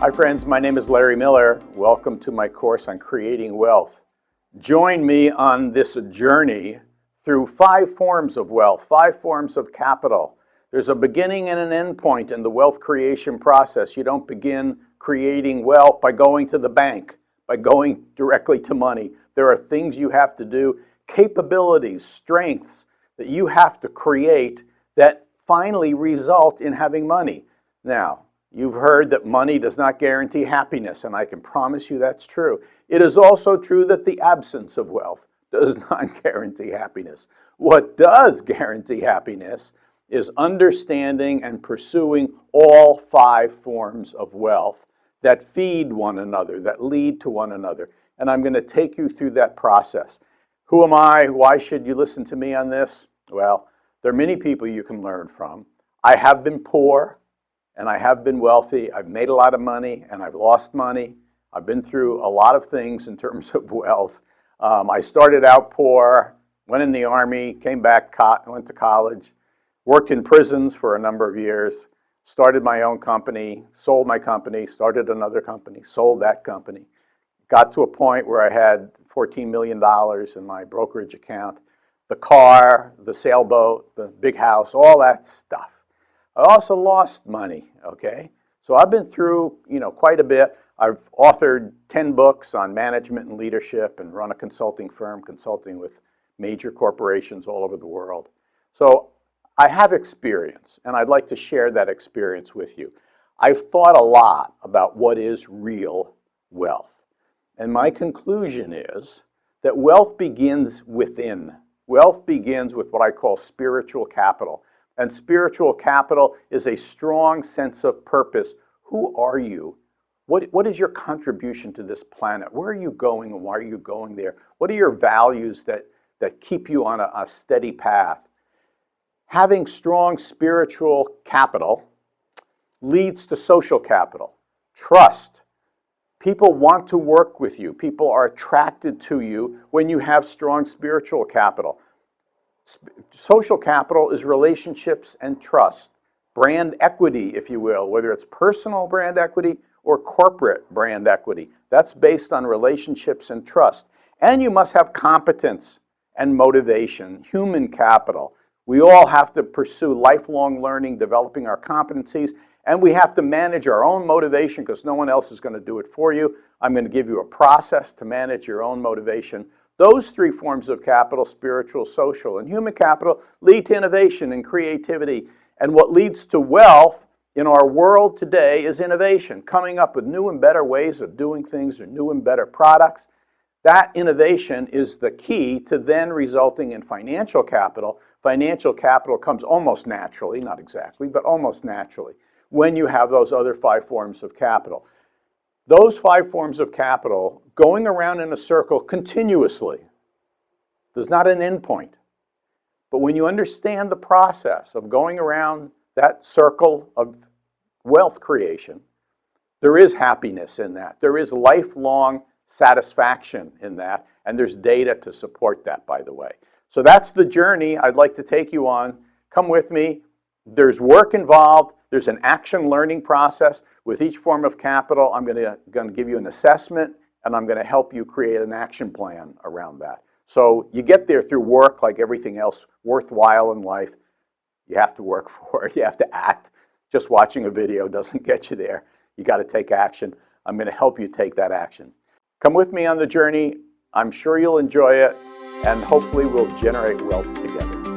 Hi friends, my name is Larry Miller. Welcome to my course on creating wealth. Join me on this journey through 5 forms of wealth, 5 forms of capital. There's a beginning and an end point in the wealth creation process. You don't begin creating wealth by going to the bank, by going directly to money. There are things you have to do, capabilities, strengths that you have to create that finally result in having money. Now, you've heard that money does not guarantee happiness, and I can promise you that's true. It is also true that the absence of wealth does not guarantee happiness. What does guarantee happiness is understanding and pursuing all 5 forms of wealth that feed one another, that lead to one another. And I'm going to take you through that process. Who am I? Why should you listen to me on this? Well, there are many people you can learn from. I have been poor. And I have been wealthy. I've made a lot of money and I've lost money. I've been through a lot of things in terms of wealth. I started out poor, went in the Army, came back, went to college, worked in prisons for a number of years, started my own company, sold my company, started another company, sold that company. Got to a point where I had $14 million in my brokerage account, the car, the sailboat, the big house, all that stuff. I also lost money, okay? So I've been through, quite a bit. I've authored 10 books on management and leadership and run a consulting firm consulting with major corporations all over the world. So I have experience, and I'd like to share that experience with you. I've thought a lot about what is real wealth. And my conclusion is that wealth begins within. Wealth begins with what I call spiritual capital. And spiritual capital is a strong sense of purpose. Who are you? What is your contribution to this planet? Where are you going and why are you going there? What are your values that keep you on a steady path? Having strong spiritual capital leads to social capital, trust. People want to work with you. People are attracted to you when you have strong spiritual capital. Social capital is relationships and trust, brand equity, if you will, whether it's personal brand equity or corporate brand equity. That's based on relationships and trust. And you must have competence and motivation, human capital. We all have to pursue lifelong learning, developing our competencies, and we have to manage our own motivation because no one else is going to do it for you. I'm going to give you a process to manage your own motivation. Those 3 forms of capital, spiritual, social, and human capital, lead to innovation and creativity. And what leads to wealth in our world today is innovation, coming up with new and better ways of doing things or new and better products. That innovation is the key to then resulting in financial capital. Financial capital comes almost naturally, not exactly, but almost naturally, when you have those other 5 forms of capital. Those 5 forms of capital going around in a circle continuously. There's not an end point. But when you understand the process of going around that circle of wealth creation, there is happiness in that. There is lifelong satisfaction in that. And there's data to support that, by the way. So that's the journey I'd like to take you on. Come with me. There's work involved. There's an action learning process. With each form of capital, I'm going to give you an assessment, and I'm going to help you create an action plan around that. So you get there through work like everything else worthwhile in life. You have to work for it. You have to act. Just watching a video doesn't get you there. You got to take action. I'm going to help you take that action. Come with me on the journey. I'm sure you'll enjoy it, and hopefully we'll generate wealth together.